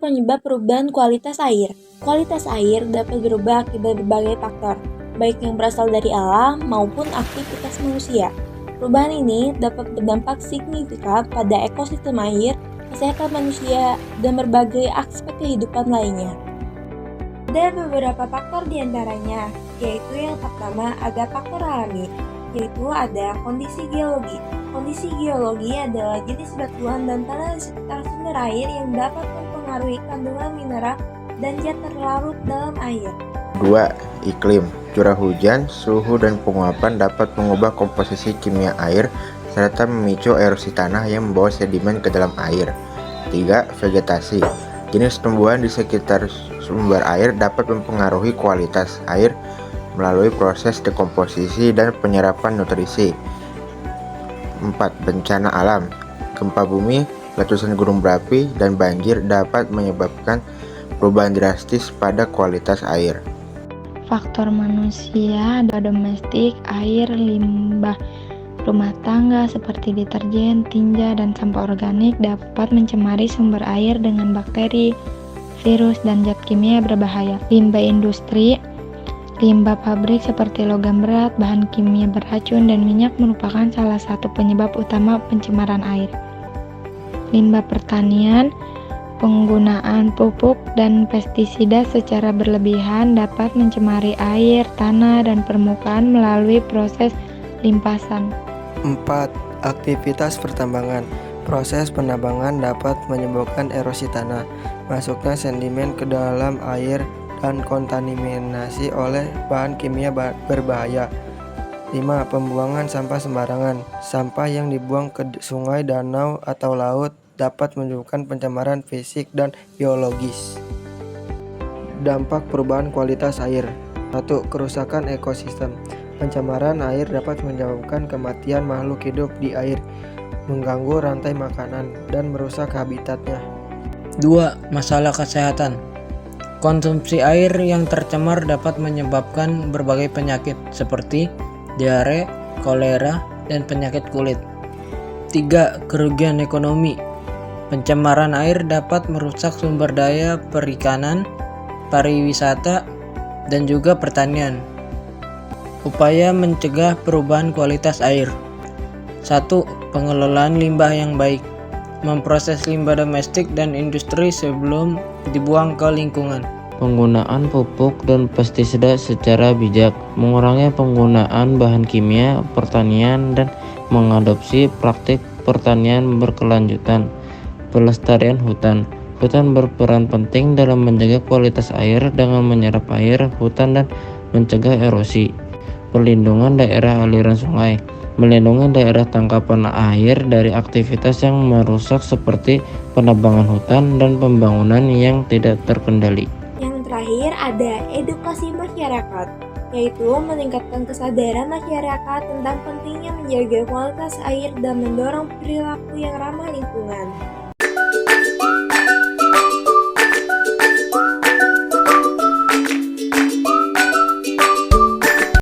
penyebab perubahan kualitas air. Kualitas air dapat berubah akibat berbagai faktor, baik yang berasal dari alam maupun aktivitas manusia. Perubahan ini dapat berdampak signifikan pada ekosistem air, kesehatan manusia, dan berbagai aspek kehidupan lainnya. Ada beberapa faktor diantaranya, yaitu yang pertama ada faktor alami, yaitu ada kondisi geologi. Kondisi geologi adalah jenis batuan dan tanah di sekitar sumber air yang dapat mempengaruhi kandungan mineral dan zat terlarut dalam air. 2. Iklim. Curah hujan, suhu, dan penguapan dapat mengubah komposisi kimia air serta memicu erosi tanah yang membawa sedimen ke dalam air. 3. Vegetasi. Jenis tumbuhan di sekitar sumber air dapat mempengaruhi kualitas air melalui proses dekomposisi dan penyerapan nutrisi. 4. Bencana alam. Gempa bumi, letusan gunung berapi, dan banjir dapat menyebabkan perubahan drastis pada kualitas air. Faktor manusia ada domestik, air, limbah rumah tangga seperti deterjen, tinja, dan sampah organik dapat mencemari sumber air dengan bakteri, virus, dan zat kimia berbahaya. Limbah industri, limbah pabrik seperti logam berat, bahan kimia beracun, dan minyak merupakan salah satu penyebab utama pencemaran air. Limbah pertanian, penggunaan pupuk dan pestisida secara berlebihan dapat mencemari air, tanah, dan permukaan melalui proses limpasan. 4. Aktivitas pertambangan. Proses penambangan dapat menyebabkan erosi tanah, masuknya sedimen ke dalam air, dan kontaminasi oleh bahan kimia berbahaya. 5. Pembuangan sampah sembarangan. Sampah yang dibuang ke sungai, danau, atau laut dapat menyebabkan pencemaran fisik dan biologis. Dampak perubahan kualitas air. 1. Kerusakan ekosistem. Pencemaran air dapat menyebabkan kematian makhluk hidup di air, mengganggu rantai makanan, dan merusak habitatnya. 2. Masalah kesehatan. Konsumsi air yang tercemar dapat menyebabkan berbagai penyakit seperti diare, kolera, dan penyakit kulit. 3. Kerugian ekonomi. Pencemaran air dapat merusak sumber daya perikanan, pariwisata, dan juga pertanian. Upaya mencegah perubahan kualitas air. 1. Pengelolaan limbah yang baik. Memproses limbah domestik dan industri sebelum dibuang ke lingkungan. Penggunaan pupuk dan pestisida secara bijak. Mengurangi penggunaan bahan kimia pertanian dan mengadopsi praktik pertanian berkelanjutan. Pelestarian hutan. Hutan berperan penting dalam menjaga kualitas air dengan menyerap air hutan dan mencegah erosi. Perlindungan daerah aliran sungai. Melindungi daerah tangkapan air dari aktivitas yang merusak seperti penambangan hutan dan pembangunan yang tidak terkendali. Yang terakhir ada edukasi masyarakat, yaitu meningkatkan kesadaran masyarakat tentang pentingnya menjaga kualitas air dan mendorong perilaku yang ramah lingkungan.